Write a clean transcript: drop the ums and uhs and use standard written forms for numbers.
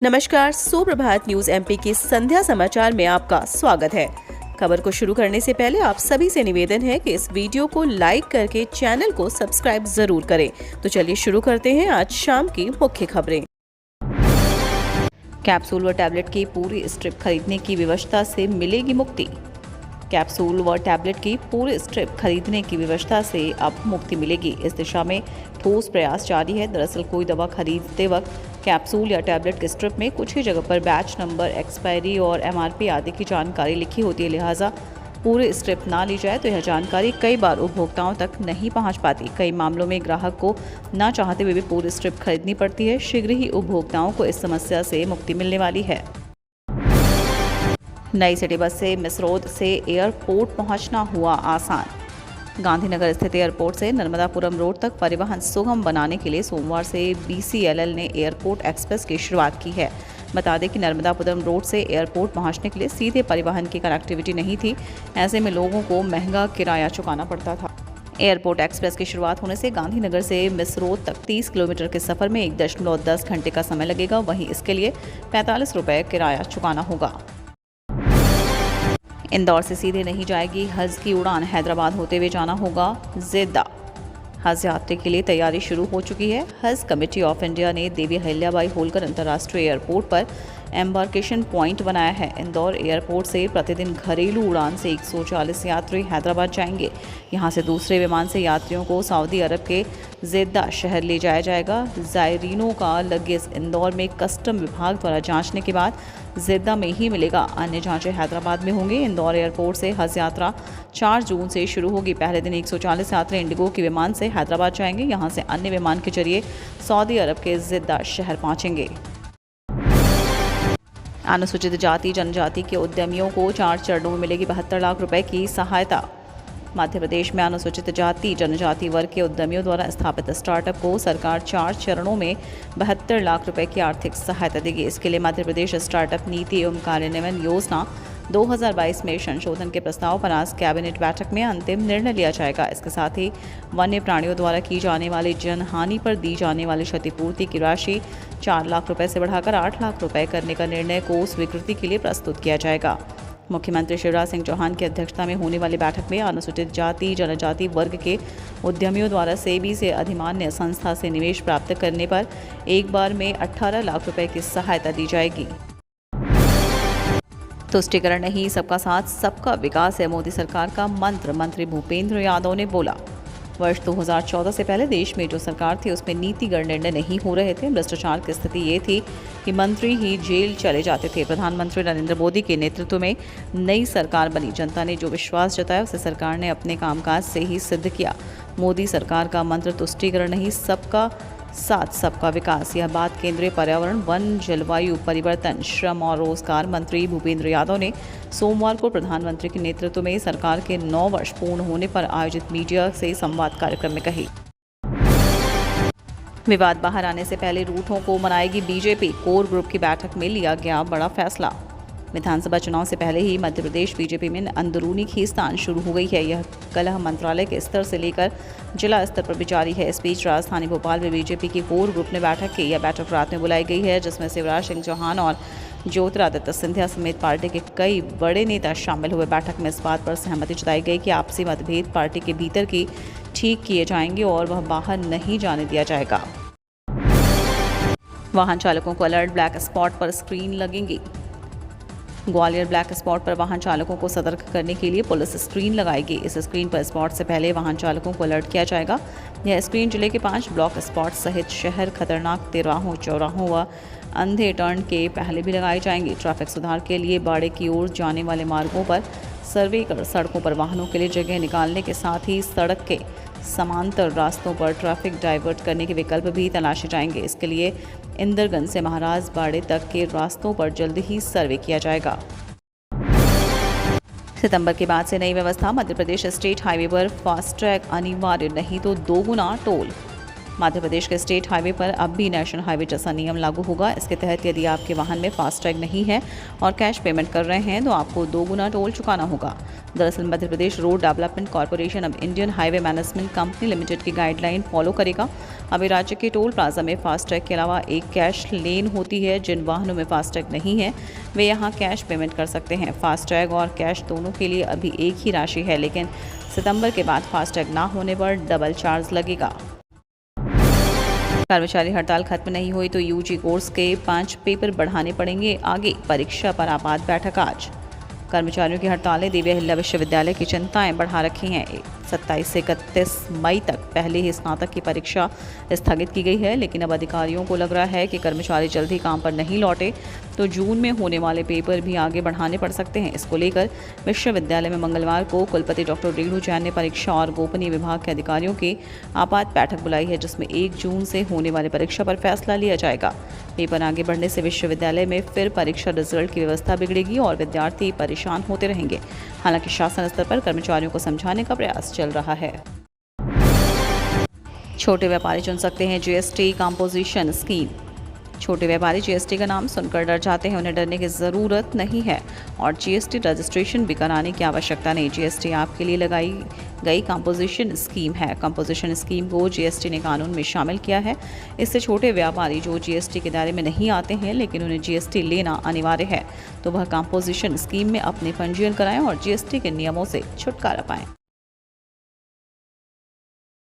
नमस्कार, सुप्रभात news MP के संध्या समाचार में आपका स्वागत है। खबर को शुरू करने से पहले आप सभी से निवेदन है कि इस वीडियो को लाइक करके चैनल को सब्सक्राइब जरूर करें। तो चलिए शुरू करते हैं आज शाम की मुख्य खबरें। कैप्सूल व टैबलेट की पूरी स्ट्रिप खरीदने की व्यवस्था से मिलेगी मुक्ति। कैप्सूल व टैबलेट की पूरी स्ट्रिप खरीदने की व्यवस्था से अब मुक्ति मिलेगी। इस दिशा में ठोस प्रयास जारी है। दरअसल कोई दवा खरीदते वक्त कैप्सूल या टैबलेट की स्ट्रिप में कुछ ही जगह पर बैच नंबर, एक्सपायरी और एमआरपी आदि की जानकारी लिखी होती है। लिहाजा पूरी स्ट्रिप ना ली जाए तो यह जानकारी कई बार उपभोक्ताओं तक नहीं पहुंच पाती। कई मामलों में ग्राहक को ना चाहते हुए भी पूरी स्ट्रिप खरीदनी पड़ती है। शीघ्र ही उपभोक्ताओं को इस समस्या से मुक्ति मिलने वाली है। नई सिटी बस से मिसरोद से एयरपोर्ट पहुंचना हुआ आसान। गांधीनगर स्थित एयरपोर्ट से नर्मदापुरम रोड तक परिवहन सुगम बनाने के लिए सोमवार से बीसीएलएल ने एयरपोर्ट एक्सप्रेस की शुरुआत की है। बता दें कि नर्मदापुरम रोड से एयरपोर्ट पहुंचने के लिए सीधे परिवहन की कनेक्टिविटी नहीं थी। ऐसे में लोगों को महंगा किराया चुकाना पड़ता था। एयरपोर्ट एक्सप्रेस की शुरुआत होने से गांधीनगर से मिसरोद तक 30 किलोमीटर के सफर में 1.10 घंटे का समय लगेगा। वहीं इसके लिए 45 रुपये किराया चुकाना होगा। इंदौर से सीधे नहीं जाएगी हज की उड़ान। हैदराबाद होते हुए जाना होगा जेद्दा। हज यात्रा के लिए तैयारी शुरू हो चुकी है। हज कमेटी ऑफ इंडिया ने देवी अहिल्याबाई होलकर अंतर्राष्ट्रीय एयरपोर्ट पर एम्बार्केशन पॉइंट बनाया है। इंदौर एयरपोर्ट से प्रतिदिन घरेलू उड़ान से 140 यात्री हैदराबाद जाएंगे। यहां से दूसरे विमान से यात्रियों को सऊदी अरब के जेद्दा शहर ले जाया जाएगा। जायरीनों का लगेज इंदौर में कस्टम विभाग द्वारा जांचने के बाद जेद्दा में ही मिलेगा। अन्य जांचें हैदराबाद में होंगी। इंदौर एयरपोर्ट से हज यात्रा 4 जून से शुरू होगी। पहले दिन 140 यात्री इंडिगो के विमान से हैदराबाद जाएंगे। यहां से अन्य विमान के जरिए सऊदी अरब के जेद्दा शहर पहुंचेंगे। अनुसूचित जाति जनजाति के उद्यमियों को 4 चरणों में मिलेगी 72 लाख रुपए की सहायता। मध्य प्रदेश में अनुसूचित जाति जनजाति वर्ग के उद्यमियों द्वारा स्थापित स्टार्टअप को सरकार 4 चरणों में 72 लाख रुपए की आर्थिक सहायता देगी। इसके लिए मध्य प्रदेश स्टार्टअप नीति एवं कार्यान्वयन योजना 2022 में संशोधन के प्रस्ताव पर आज कैबिनेट बैठक में अंतिम निर्णय लिया जाएगा। इसके साथ ही वन्य प्राणियों द्वारा की जाने वाली जनहानि पर दी जाने वाली क्षतिपूर्ति की राशि 4 लाख रुपए से बढ़ाकर 8 लाख रुपए करने का निर्णय को स्वीकृति के लिए प्रस्तुत किया जाएगा। मुख्यमंत्री शिवराज सिंह चौहान की अध्यक्षता में होने वाली बैठक में अनुसूचित जाति जनजाति वर्ग के उद्यमियों द्वारा सेबी से अधिमान्य संस्था से निवेश प्राप्त करने पर एक बार में 18 लाख रुपए की सहायता दी जाएगी। तुष्टिकरण नहीं, सबका साथ सबका विकास है मोदी सरकार का मंत्र, मंत्री भूपेंद्र यादव ने बोला। वर्ष 2014 से पहले देश में जो सरकार थी उसमें नीतिगत निर्णय नहीं हो रहे थे। भ्रष्टाचार की स्थिति ये थी कि मंत्री ही जेल चले जाते थे। प्रधानमंत्री नरेंद्र मोदी के नेतृत्व में नई सरकार बनी। जनता ने जो विश्वास जताया उसे सरकार ने अपने कामकाज से ही सिद्ध किया। मोदी सरकार का मंत्र तुष्टिकरण नहीं, सबका साथ सबका विकास। यह बात केंद्रीय पर्यावरण, वन, जलवायु परिवर्तन, श्रम और रोजगार मंत्री भूपेंद्र यादव ने सोमवार को प्रधानमंत्री के नेतृत्व में सरकार के 9 वर्ष पूर्ण होने पर आयोजित मीडिया से संवाद कार्यक्रम में कही। विवाद बाहर आने से पहले रूठों को मनाएगी बीजेपी। कोर ग्रुप की बैठक में लिया गया बड़ा फैसला। विधानसभा चुनाव से पहले ही मध्य प्रदेश बीजेपी में अंदरूनी खींचतान शुरू हो गई है। यह कलह मंत्रालय के स्तर से लेकर जिला स्तर पर भी जारी है। इस बीच राजधानी भोपाल में बीजेपी की कोर ग्रुप ने बैठक की। यह बैठक रात में बुलाई गई है, जिसमें शिवराज सिंह चौहान और ज्योतिरादित्य सिंधिया समेत पार्टी के कई बड़े नेता शामिल हुए। बैठक में इस बात पर सहमति जताई गई कि आपसी मतभेद पार्टी के भीतर की ठीक किए जाएंगे और वह बाहर नहीं जाने दिया जाएगा। वाहन चालकों को अलर्ट, ब्लैक स्पॉट पर स्क्रीन लगेंगी। ग्वालियर ब्लैक स्पॉट पर वाहन चालकों को सतर्क करने के लिए पुलिस स्क्रीन लगाएगी। इस स्क्रीन पर स्पॉट से पहले वाहन चालकों को अलर्ट किया जाएगा। यह स्क्रीन जिले के 5 ब्लॉक स्पॉट सहित शहर खतरनाक तिराहों, चौराहों व अंधे टर्न के पहले भी लगाई जाएंगी। ट्रैफिक सुधार के लिए बाड़े की ओर जाने वाले मार्गों पर सर्वे कर सड़कों पर वाहनों के लिए जगह निकालने के साथ ही सड़क के समांतर रास्तों पर ट्रैफिक डाइवर्ट करने के विकल्प भी तलाशे जाएंगे। इसके लिए इंदरगंज से महाराज बाड़े तक के रास्तों पर जल्द ही सर्वे किया जाएगा। सितंबर के बाद से नई व्यवस्था। मध्य प्रदेश स्टेट हाईवे पर फास्टैग अनिवार्य, नहीं तो 2 गुना टोल। मध्य प्रदेश के स्टेट हाईवे पर अब भी नेशनल हाईवे जैसा नियम लागू होगा। इसके तहत यदि आपके वाहन में फास्टैग नहीं है और कैश पेमेंट कर रहे हैं तो आपको 2 गुना टोल चुकाना होगा। दरअसल Madhya Pradesh road development corporation अब Indian highway management company limited की गाइडलाइन फॉलो करेगा। अभी राज्य के टोल प्लाजा में फास्टैग के अलावा एक कैश लेन होती है। जिन वाहनों में फास्टैग नहीं है वे यहां कैश पेमेंट कर सकते हैं। फास्टैग और कैश दोनों के लिए अभी एक ही राशि है, लेकिन सितंबर के बाद फास्टैग ना होने पर डबल चार्ज लगेगा। कर्मचारी हड़ताल खत्म नहीं हुई तो यूजी कोर्स के 5 पेपर बढ़ाने पड़ेंगे आगे, परीक्षा पर आपात बैठक आज। कर्मचारियों की हड़तालें दिव्य हिल्ला विश्वविद्यालय की चिंताएं बढ़ा रखी हैं। 27 से 31 मई तक पहले ही स्नातक की परीक्षा स्थगित की गई है, लेकिन अब अधिकारियों को लग रहा है कि कर्मचारी जल्दी काम पर नहीं लौटे तो जून में होने वाले पेपर भी आगे बढ़ाने पड़ सकते हैं। इसको लेकर विश्वविद्यालय में मंगलवार को कुलपति डॉक्टर रेणु जैन ने परीक्षा और गोपनीय विभाग के अधिकारियों की आपात बैठक बुलाई है, जिसमें 1 जून से होने वाली परीक्षा पर फैसला लिया जाएगा। पेपर आगे बढ़ने से विश्वविद्यालय में फिर परीक्षा रिजल्ट की व्यवस्था बिगड़ेगी और विद्यार्थी परेशान होते रहेंगे। हालांकि शासन स्तर पर कर्मचारियों को समझाने का प्रयास चल रहा है। छोटे व्यापारी चुन सकते हैं जीएसटी कंपोजिशन स्कीम। छोटे व्यापारी जीएसटी का नाम सुनकर डर जाते हैं, उन्हें डरने की ज़रूरत नहीं है और जीएसटी रजिस्ट्रेशन भी कराने की आवश्यकता नहीं। जीएसटी आपके लिए लगाई गई कंपोजिशन स्कीम है। कंपोजिशन स्कीम को जीएसटी ने कानून में शामिल किया है। इससे छोटे व्यापारी जो जीएसटी के दायरे में नहीं आते हैं लेकिन उन्हें जीएसटी लेना अनिवार्य है, तो वह कंपोजिशन स्कीम में अपने पंजीयन कराएं और जीएसटी के नियमों से छुटकारा पाएं।